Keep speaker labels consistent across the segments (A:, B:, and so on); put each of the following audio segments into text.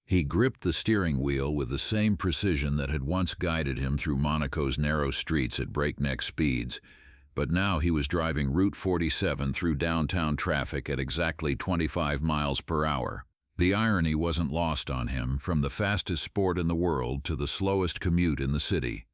A: He gripped the steering wheel with the same precision that had once guided him through Monaco's narrow streets at breakneck speeds, but now he was driving Route 47 through downtown traffic at exactly 25 miles per hour. The irony wasn't lost on him, from the fastest sport in the world to the slowest commute in the city.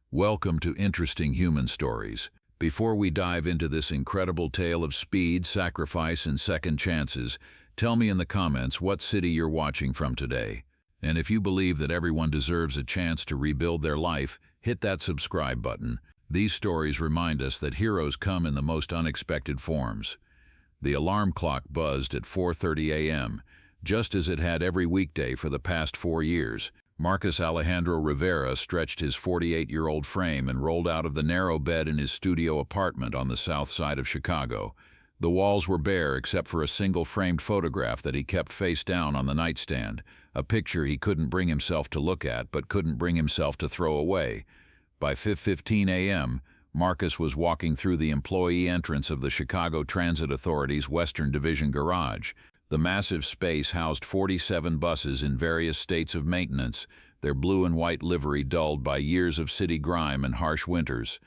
A: Welcome to Interesting Human Stories. Before we dive into this incredible tale of speed, sacrifice, and second chances, tell me in the comments what city you're watching from today. And if you believe that everyone deserves a chance to rebuild their life, hit that subscribe button. These stories remind us that heroes come in the most unexpected forms. The alarm clock buzzed at 4:30 a.m., just as it had every weekday for the past 4 years. Marcus Rivera stretched his 48-year-old frame and rolled out of the narrow bed in his studio apartment on the south side of Chicago. The walls were bare except for a single framed photograph that he kept face down on the nightstand, a picture he couldn't bring himself to look at but couldn't bring himself to throw away. By 5:15 a.m., Marcus was walking through the employee entrance of the Chicago Transit Authority's Western Division garage. The massive space housed 47 buses in various states of maintenance, their blue and white livery dulled by years of city grime and harsh winters.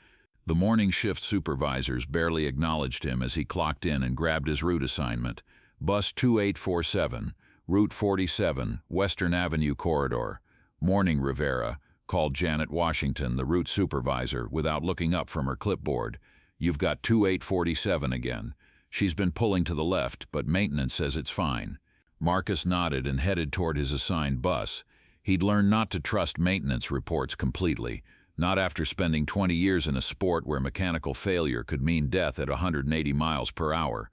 A: The morning shift supervisors barely acknowledged him as he clocked in and grabbed his route assignment. Bus 2847, Route 47, Western Avenue Corridor. "Morning, Rivera," called Janet Washington, the route supervisor, without looking up from her clipboard. "You've got 2847 again. She's been pulling to the left, but maintenance says it's fine." Marcus nodded and headed toward his assigned bus. He'd learned not to trust maintenance reports completely, not after spending 20 years in a sport where mechanical failure could mean death at 180 miles per hour.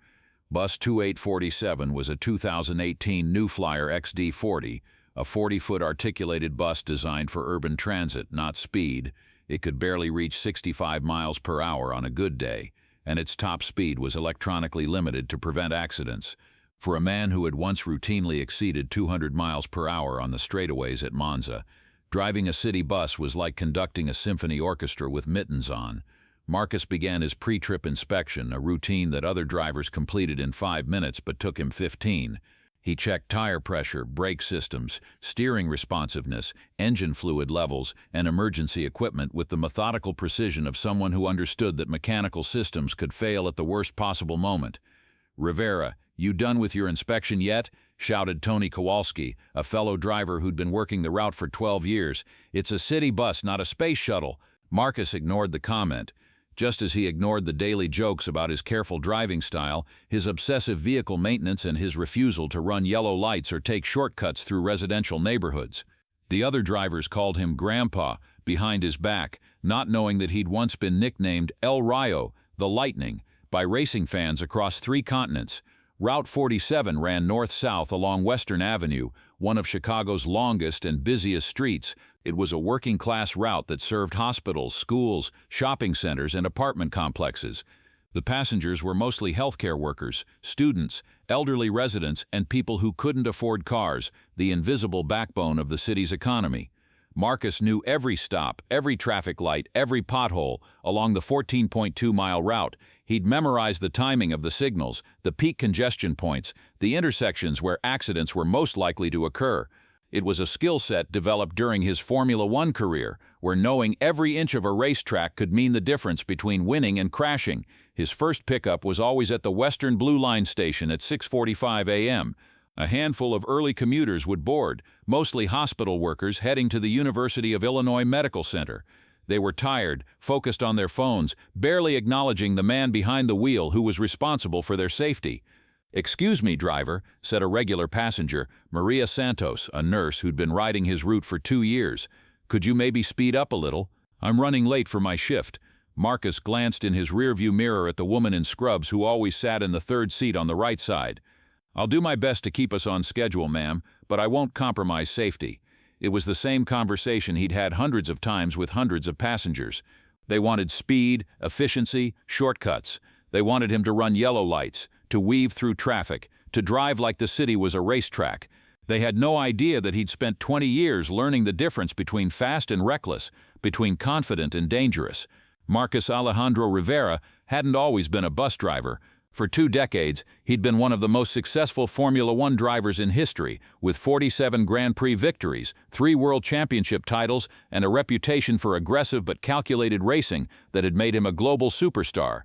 A: Bus 2847 was a 2018 New Flyer XD40, a 40-foot articulated bus designed for urban transit, not speed. It could barely reach 65 miles per hour on a good day, and its top speed was electronically limited to prevent accidents. For a man who had once routinely exceeded 200 miles per hour on the straightaways at Monza, driving a city bus was like conducting a symphony orchestra with mittens on. Marcus began his pre-trip inspection, a routine that other drivers completed in 5 minutes but took him 15. He checked tire pressure, brake systems, steering responsiveness, engine fluid levels, and emergency equipment with the methodical precision of someone who understood that mechanical systems could fail at the worst possible moment. "Rivera, you done with your inspection yet?" shouted Tony Kowalski, a fellow driver who'd been working the route for 12 years. "It's a city bus, not a space shuttle." Marcus ignored the comment. Just as he ignored the daily jokes about his careful driving style, his obsessive vehicle maintenance, and his refusal to run yellow lights or take shortcuts through residential neighborhoods. The other drivers called him Grandpa behind his back, not knowing that he'd once been nicknamed El Rayo, the Lightning, by racing fans across 3 continents. Route 47 ran north-south along Western Avenue, one of Chicago's longest and busiest streets. It was a working-class route that served hospitals, schools, shopping centers, and apartment complexes. The passengers were mostly healthcare workers, students, elderly residents, and people who couldn't afford cars, the invisible backbone of the city's economy. Marcus knew every stop, every traffic light, every pothole along the 14.2-mile route. He'd memorized the timing of the signals, the peak congestion points, the intersections where accidents were most likely to occur. It was a skill set developed during his Formula One career, where knowing every inch of a racetrack could mean the difference between winning and crashing. His first pickup was always at the Western Blue Line station at 6:45 a.m. A handful of early commuters would board, mostly hospital workers heading to the University of Illinois Medical Center. They were tired, focused on their phones, barely acknowledging the man behind the wheel who was responsible for their safety. "Excuse me, driver," said a regular passenger, Maria Santos, a nurse who'd been riding his route for 2 years. "Could you maybe speed up a little? I'm running late for my shift." Marcus glanced in his rearview mirror at the woman in scrubs who always sat in the third seat on the right side. "I'll do my best to keep us on schedule, ma'am, but I won't compromise safety." It was the same conversation he'd had hundreds of times with hundreds of passengers. They wanted speed, efficiency, shortcuts. They wanted him to run yellow lights, to weave through traffic, to drive like the city was a racetrack. They had no idea that he'd spent 20 years learning the difference between fast and reckless, between confident and dangerous. Marcus Rivera hadn't always been a bus driver. For 2 decades, he'd been one of the most successful Formula One drivers in history, with 47 Grand Prix victories, 3 World Championship titles, and a reputation for aggressive but calculated racing that had made him a global superstar.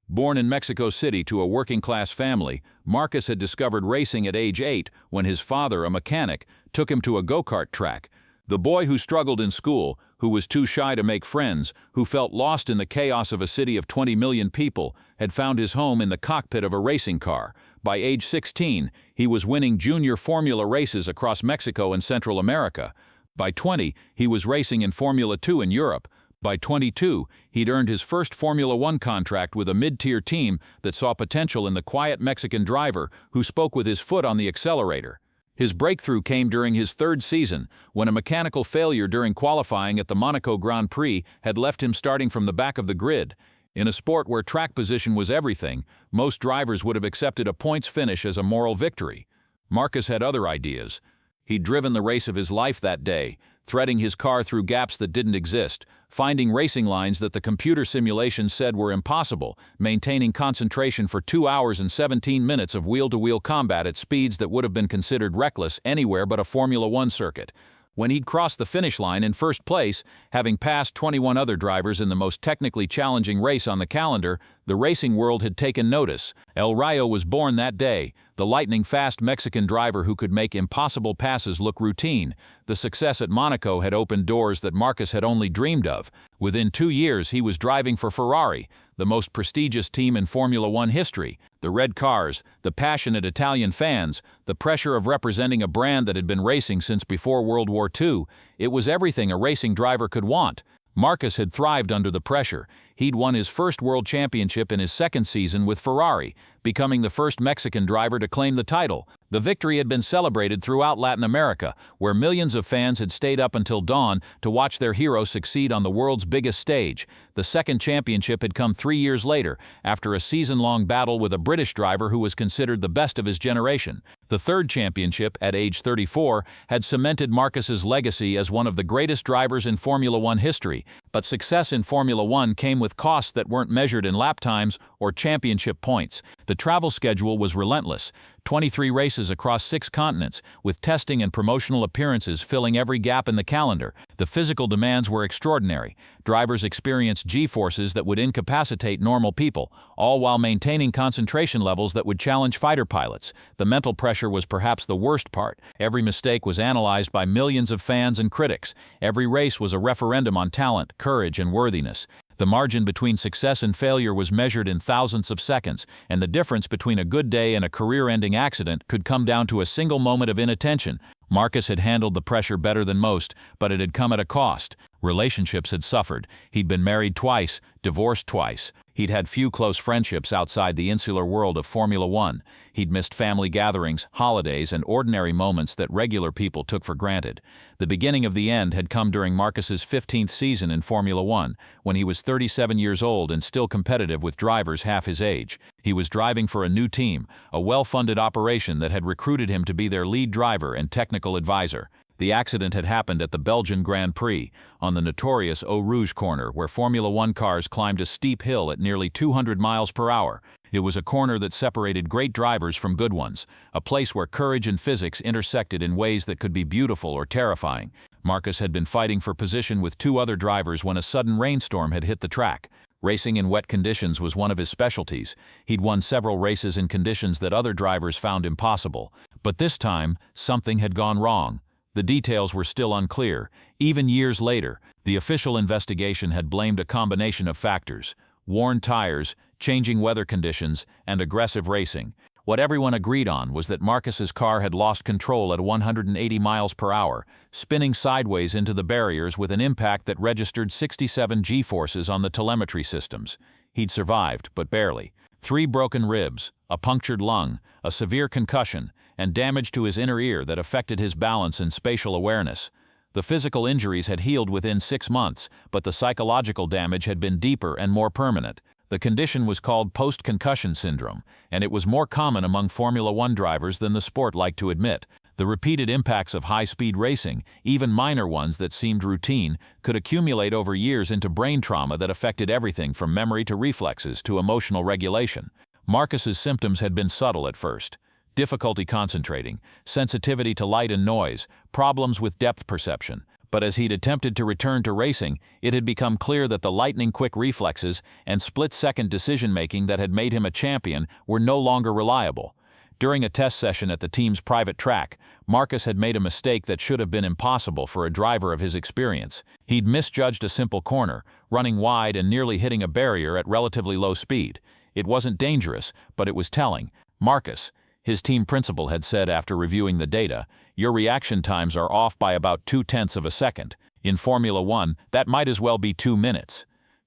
A: Born in Mexico City to a working-class family, Marcus had discovered racing at age 8 when his father, a mechanic, took him to a go-kart track. The boy who struggled in school, who was too shy to make friends, who felt lost in the chaos of a city of 20 million people, had found his home in the cockpit of a racing car. By age 16, he was winning junior formula races across Mexico and Central America. By 20, he was racing in Formula 2 in Europe. By 22, he'd earned his first Formula One contract with a mid-tier team that saw potential in the quiet Mexican driver who spoke with his foot on the accelerator. His breakthrough came during his 3rd season, when a mechanical failure during qualifying at the Monaco Grand Prix had left him starting from the back of the grid. In a sport where track position was everything, most drivers would have accepted a points finish as a moral victory. Marcus had other ideas. He'd driven the race of his life that day, threading his car through gaps that didn't exist, finding racing lines that the computer simulations said were impossible, maintaining concentration for 2 hours and 17 minutes of wheel-to-wheel combat at speeds that would have been considered reckless anywhere but a Formula One circuit. When he'd crossed the finish line in first place, having passed 21 other drivers in the most technically challenging race on the calendar, the racing world had taken notice. El Rayo was born that day, the lightning-fast Mexican driver who could make impossible passes look routine. The success at Monaco had opened doors that Marcus had only dreamed of. Within 2 years, he was driving for Ferrari, the most prestigious team in Formula One history. The red cars, the passionate Italian fans, the pressure of representing a brand that had been racing since before World War II. It was everything a racing driver could want. Marcus had thrived under the pressure. He'd won his first world championship in his 2nd season with Ferrari, becoming the first Mexican driver to claim the title. The victory had been celebrated throughout Latin America, where millions of fans had stayed up until dawn to watch their hero succeed on the world's biggest stage. The 2nd championship had come 3 years later, after a season-long battle with a British driver who was considered the best of his generation. The 3rd championship, at age 34, had cemented Marcus's legacy as one of the greatest drivers in Formula One history. But success in Formula One came with costs that weren't measured in lap times or championship points. The travel schedule was relentless. 23 races across 6 continents, with testing and promotional appearances filling every gap in the calendar. The physical demands were extraordinary. Drivers experienced G-forces that would incapacitate normal people, all while maintaining concentration levels that would challenge fighter pilots. The mental pressure was perhaps the worst part. Every mistake was analyzed by millions of fans and critics. Every race was a referendum on talent, courage, and worthiness. The margin between success and failure was measured in thousands of seconds, and the difference between a good day and a career-ending accident could come down to a single moment of inattention. Marcus had handled the pressure better than most, but it had come at a cost. Relationships had suffered. He'd been married twice, divorced twice. He'd had few close friendships outside the insular world of Formula One. He'd missed family gatherings, holidays, and ordinary moments that regular people took for granted. The beginning of the end had come during Marcus's 15th season in Formula One, when he was 37 years old and still competitive with drivers half his age. He was driving for a new team, a well-funded operation that had recruited him to be their lead driver and technical advisor. The accident had happened at the Belgian Grand Prix, on the notorious Eau Rouge corner, where Formula One cars climbed a steep hill at nearly 200 miles per hour. It was a corner that separated great drivers from good ones, a place where courage and physics intersected in ways that could be beautiful or terrifying. Marcus had been fighting for position with 2 other drivers when a sudden rainstorm had hit the track. Racing in wet conditions was one of his specialties. He'd won several races in conditions that other drivers found impossible. But this time, something had gone wrong. The details were still unclear. Even years later, the official investigation had blamed a combination of factors: worn tires, changing weather conditions, and aggressive racing. What everyone agreed on was that Marcus's car had lost control at 180 miles per hour, spinning sideways into the barriers with an impact that registered 67 G-forces on the telemetry systems. He'd survived, but barely. 3 broken ribs, a punctured lung, a severe concussion, and damage to his inner ear that affected his balance and spatial awareness. The physical injuries had healed within 6 months, but the psychological damage had been deeper and more permanent. The condition was called post-concussion syndrome, and it was more common among Formula One drivers than the sport liked to admit. The repeated impacts of high-speed racing, even minor ones that seemed routine, could accumulate over years into brain trauma that affected everything from memory to reflexes to emotional regulation.
B: Marcus's symptoms had been subtle at first. Difficulty concentrating, sensitivity to light and noise, problems with depth perception. But as he'd attempted to return to racing, it had become clear that the lightning-quick reflexes and split-second decision-making that had made him a champion were no longer reliable. During a test session at the team's private track, Marcus had made a mistake that should have been impossible for a driver of his experience. He'd misjudged a simple corner, running wide and nearly hitting a barrier at relatively low speed. It wasn't dangerous, but it was telling. "Marcus," his team principal had said after reviewing the data, "your reaction times are off by about 0.2 of a second. In Formula One, that might as well be 2 minutes.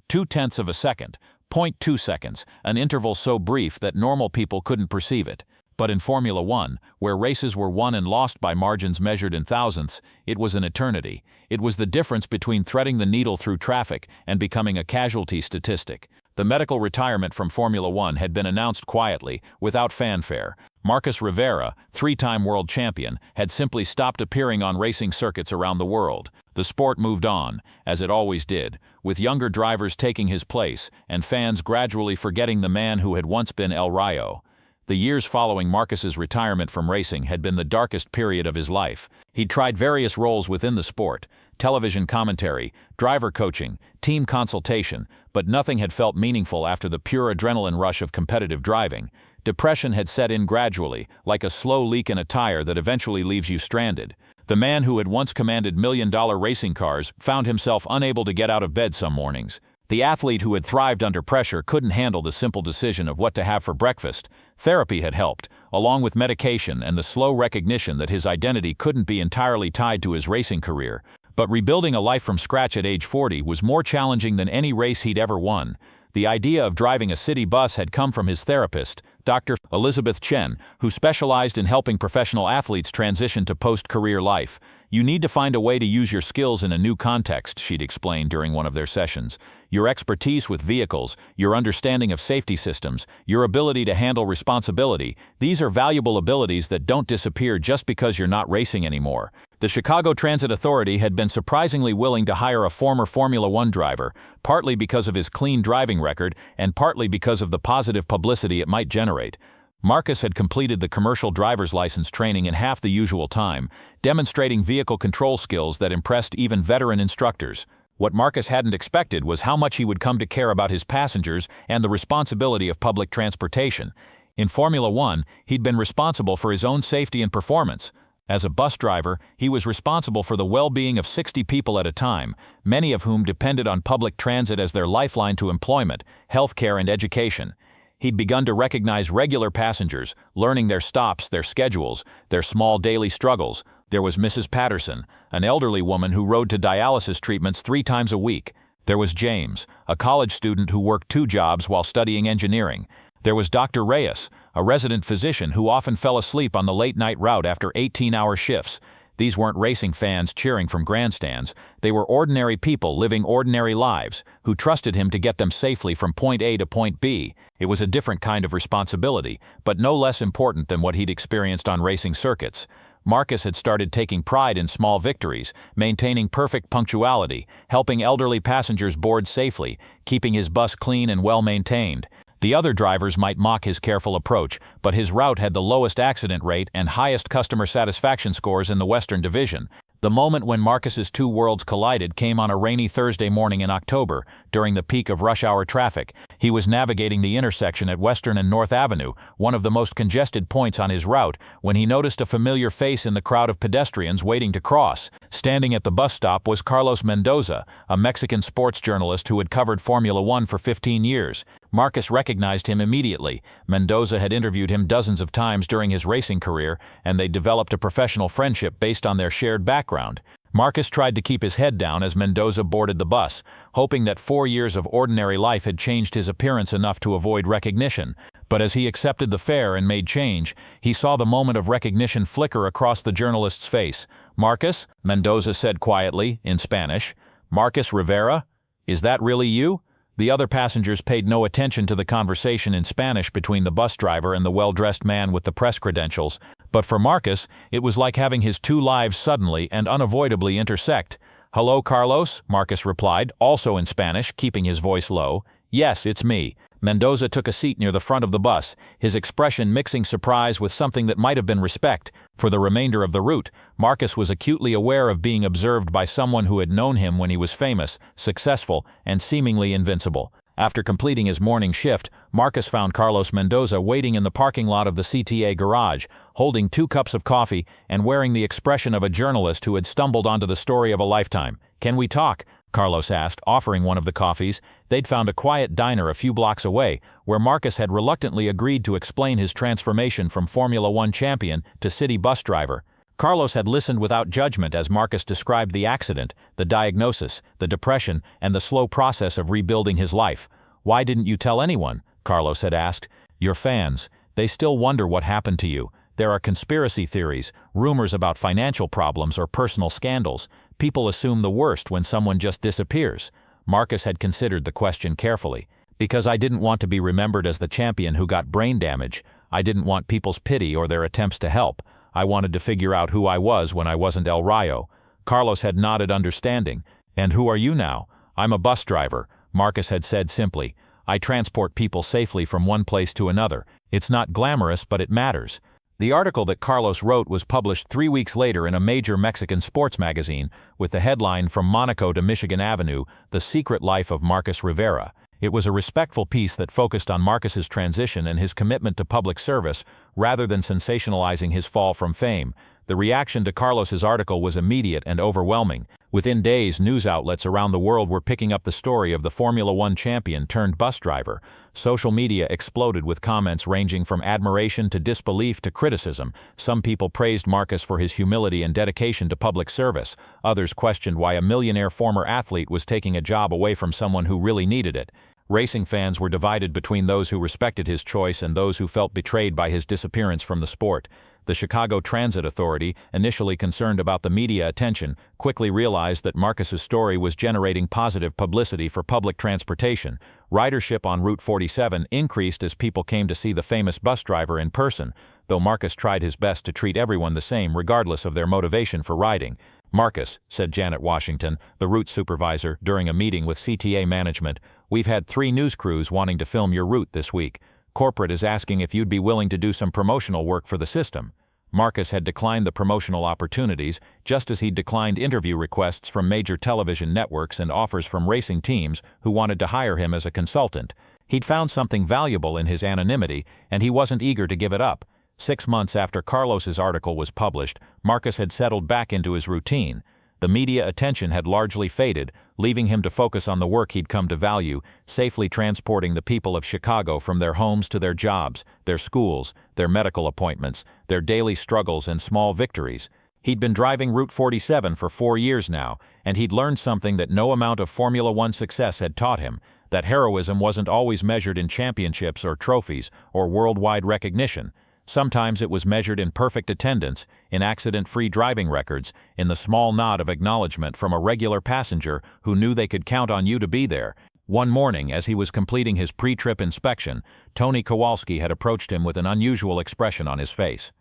B: 0.2 of a second, 0.2 seconds, an interval so brief that normal people couldn't perceive it. But in Formula One, where races were won and lost by margins measured in thousandths, it was an eternity. It was the difference between threading the needle through traffic and becoming a casualty statistic." The medical retirement from Formula One had been announced quietly, without fanfare. Marcus Rivera, 3-time world champion, had simply stopped appearing on racing circuits around the world. The sport moved on, as it always did, with younger drivers taking his place and fans gradually forgetting the man who had once been El Rayo. The years following Marcus's retirement from racing had been the darkest period of his life. He'd tried various roles within the sport: television commentary, driver coaching, team consultation, but nothing had felt meaningful after the pure adrenaline rush of competitive driving. Depression had set in gradually, like a slow leak in a tire that eventually leaves you stranded. The man who had once commanded million-dollar racing cars found himself unable to get out of bed some mornings. The athlete who had thrived under pressure couldn't handle the simple decision of what to have for breakfast. Therapy had helped, along with medication and the slow recognition that his identity couldn't be entirely tied to his racing career. But rebuilding a life from scratch at age 40 was more challenging than any race he'd ever won. The idea of driving a city bus had come from his therapist, Dr. Elizabeth Chen, who specialized in helping professional athletes transition to post-career life. "You need to find a way to use your skills in a new context," she'd explained during one of their sessions. "Your expertise with vehicles, your understanding of safety systems, your ability to handle responsibility, these are valuable abilities that don't disappear just because you're not racing anymore." The Chicago Transit Authority had been surprisingly willing to hire a former Formula One driver, partly because of his clean driving record and partly because of the positive publicity it might generate. Marcus had completed the commercial driver's license training in half the usual time, demonstrating vehicle control skills that impressed even veteran instructors. What Marcus hadn't expected was how much he would come to care about his passengers and the responsibility of public transportation. In Formula One, he'd been responsible for his own safety and performance. As a bus driver, he was responsible for the well-being of 60 people at a time, many of whom depended on public transit as their lifeline to employment, healthcare, and education. He'd begun to recognize regular passengers, learning their stops, their schedules, their small daily struggles. There was Mrs. Patterson, an elderly woman who rode to dialysis treatments 3 times a week. There was James, a college student who worked 2 jobs while studying engineering. There was Dr. Reyes, a resident physician who often fell asleep on the late-night route after 18-hour shifts. These weren't racing fans cheering from grandstands. They were ordinary people living ordinary lives, who trusted him to get them safely from point A to point B. It was a different kind of responsibility, but no less important than what he'd experienced on racing circuits. Marcus had started taking pride in small victories, maintaining perfect punctuality, helping elderly passengers board safely, keeping his bus clean and well-maintained. The other drivers might mock his careful approach, but his route had the lowest accident rate and highest customer satisfaction scores in the Western Division. The moment when Marcus's 2 worlds collided came on a rainy Thursday morning in October, during the peak of rush-hour traffic. He was navigating the intersection at Western and North Avenue, one of the most congested points on his route, when he noticed a familiar face in the crowd of pedestrians waiting to cross. Standing at the bus stop was Carlos Mendoza, a Mexican sports journalist who had covered Formula One for 15 years. Marcus recognized him immediately. Mendoza had interviewed him dozens of times during his racing career, and they developed a professional friendship based on their shared background. Marcus tried to keep his head down as Mendoza boarded the bus, hoping that 4 years of ordinary life had changed his appearance enough to avoid recognition. But as he accepted the fare and made change, he saw the moment of recognition flicker across the journalist's face. "Marcus," Mendoza said quietly, in Spanish. "Marcus Rivera? Is that really you?" The other passengers paid no attention to the conversation in Spanish between the bus driver and the well-dressed man with the press credentials. But for Marcus, it was like having his 2 lives suddenly and unavoidably intersect. "Hello, Carlos," Marcus replied, also in Spanish, keeping his voice low. "Yes, it's me." Mendoza took a seat near the front of the bus, his expression mixing surprise with something that might have been respect. For the remainder of the route, Marcus was acutely aware of being observed by someone who had known him when he was famous, successful, and seemingly invincible. After completing his morning shift, Marcus found Carlos Mendoza waiting in the parking lot of the CTA garage, holding 2 cups of coffee and wearing the expression of a journalist who had stumbled onto the story of a lifetime. "Can we talk?" Carlos asked, offering one of the coffees. They'd found a quiet diner a few blocks away, where Marcus had reluctantly agreed to explain his transformation from Formula One champion to city bus driver. Carlos had listened without judgment as Marcus described the accident, the diagnosis, the depression, and the slow process of rebuilding his life. "Why didn't you tell anyone?" Carlos had asked. "Your fans. They still wonder what happened to you. There are conspiracy theories, rumors about financial problems or personal scandals. People assume the worst when someone just disappears." Marcus had considered the question carefully. "Because I didn't want to be remembered as the champion who got brain damage. I didn't want people's pity or their attempts to help. I wanted to figure out who I was when I wasn't El Rayo." Carlos had nodded understanding. "And who are you now?" "I'm a bus driver," Marcus had said simply. "I transport people safely from one place to another. It's not glamorous, but it matters." The article that Carlos wrote was published 3 weeks later in a major Mexican sports magazine, with the headline "From Monaco to Michigan Avenue, The Secret Life of Marcus Rivera." It was a respectful piece that focused on Marcus's transition and his commitment to public service, rather than sensationalizing his fall from fame. The reaction to Carlos's article was immediate and overwhelming. Within days, news outlets around the world were picking up the story of the Formula One champion turned bus driver. Social media exploded with comments ranging from admiration to disbelief to criticism. Some people praised Marcus for his humility and dedication to public service. Others questioned why a millionaire former athlete was taking a job away from someone who really needed it. Racing fans were divided between those who respected his choice and those who felt betrayed by his disappearance from the sport. The Chicago Transit Authority, initially concerned about the media attention, quickly realized that Marcus's story was generating positive publicity for public transportation. Ridership on Route 47 increased as people came to see the famous bus driver in person, though Marcus tried his best to treat everyone the same regardless of their motivation for riding. "Marcus," said Janet Washington, the route supervisor, during a meeting with CTA management, "we've had 3 news crews wanting to film your route this week. Corporate is asking if you'd be willing to do some promotional work for the system." Marcus had declined the promotional opportunities, just as he'd declined interview requests from major television networks and offers from racing teams who wanted to hire him as a consultant. He'd found something valuable in his anonymity, and he wasn't eager to give it up. 6 months after Carlos's article was published, Marcus had settled back into his routine. The media attention had largely faded, leaving him to focus on the work he'd come to value, safely transporting the people of Chicago from their homes to their jobs, their schools, their medical appointments, their daily struggles and small victories. He'd been driving Route 47 for 4 years now, and he'd learned something that no amount of Formula One success had taught him, that heroism wasn't always measured in championships or trophies or worldwide recognition. Sometimes it was measured in perfect attendance, in accident-free driving records, in the small nod of acknowledgement from a regular passenger who knew they could count on you to be there. One morning, as he was completing his pre-trip inspection, Tony Kowalski had approached him with an unusual expression on his face.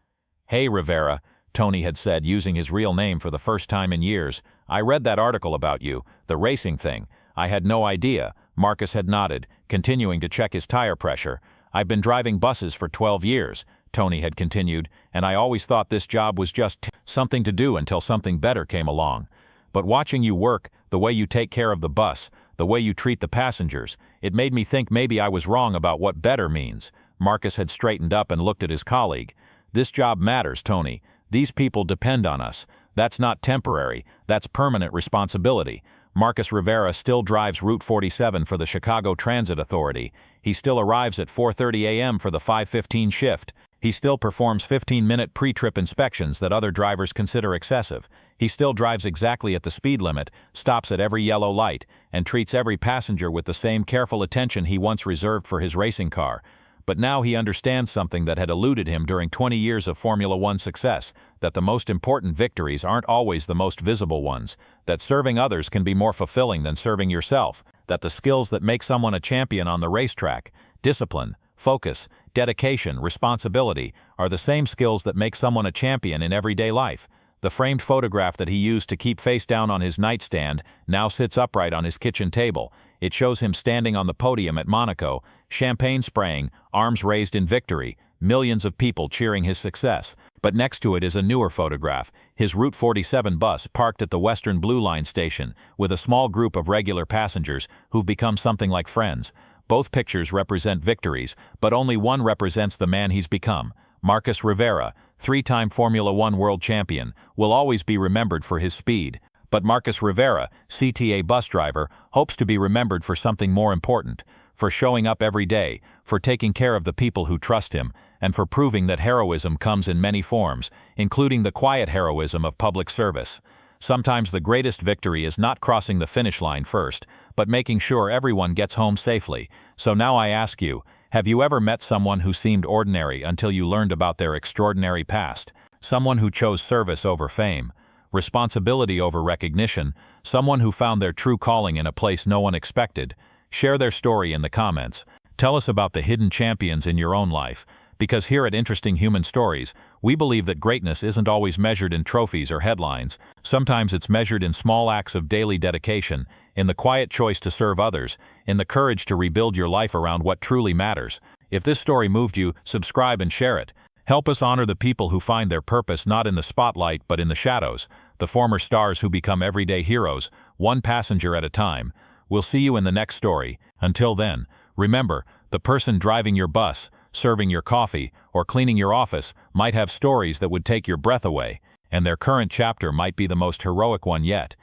B: "Hey, Rivera," Tony had said, using his real name for the first time in years. "I read that article about you, the racing thing. I had no idea." Marcus had nodded, continuing to check his tire pressure. "I've been driving buses for 12 years. Tony had continued, "and I always thought this job was just something to do until something better came along. But watching you work, the way you take care of the bus, the way you treat the passengers, it made me think maybe I was wrong about what better means." Marcus had straightened up and looked at his colleague. "This job matters, Tony. These people depend on us. That's not temporary, that's permanent responsibility." Marcus Rivera still drives Route 47 for the Chicago Transit Authority. He still arrives at 4:30 a.m. for the 5:15 shift. He still performs 15-minute pre-trip inspections that other drivers consider excessive. He still drives exactly at the speed limit, stops at every yellow light, and treats every passenger with the same careful attention he once reserved for his racing car. But now he understands something that had eluded him during 20 years of Formula One success, that the most important victories aren't always the most visible ones, that serving others can be more fulfilling than serving yourself, that the skills that make someone a champion on the racetrack, discipline, focus, dedication, responsibility, are the same skills that make someone a champion in everyday life. The framed photograph that he used to keep face down on his nightstand now sits upright on his kitchen table. It shows him standing on the podium at Monaco, champagne spraying, arms raised in victory, millions of people cheering his success. But next to it is a newer photograph, his Route 47 bus parked at the Western Blue Line station, with a small group of regular passengers who've become something like friends. Both pictures represent victories, but only one represents the man he's become. Marcus Rivera, three-time Formula One world champion, will always be remembered for his speed. But Marcus Rivera, CTA bus driver, hopes to be remembered for something more important, for showing up every day, for taking care of the people who trust him, and for proving that heroism comes in many forms, including the quiet heroism of public service. Sometimes the greatest victory is not crossing the finish line first, but making sure everyone gets home safely. So now I ask you, have you ever met someone who seemed ordinary until you learned about their extraordinary past? Someone who chose service over fame, responsibility over recognition, someone who found their true calling in a place no one expected? Share their story in the comments. Tell us about the hidden champions in your own life. Because here at Interesting Human Stories, we believe that greatness isn't always measured in trophies or headlines. Sometimes it's measured in small acts of daily dedication, in the quiet choice to serve others, in the courage to rebuild your life around what truly matters. If this story moved you, subscribe and share it. Help us honor the people who find their purpose not in the spotlight but in the shadows, the former stars who become everyday heroes, one passenger at a time. We'll see you in the next story. Until then, remember, the person driving your bus, serving your coffee, or cleaning your office might have stories that would take your breath away, and their current chapter might be the most heroic one yet.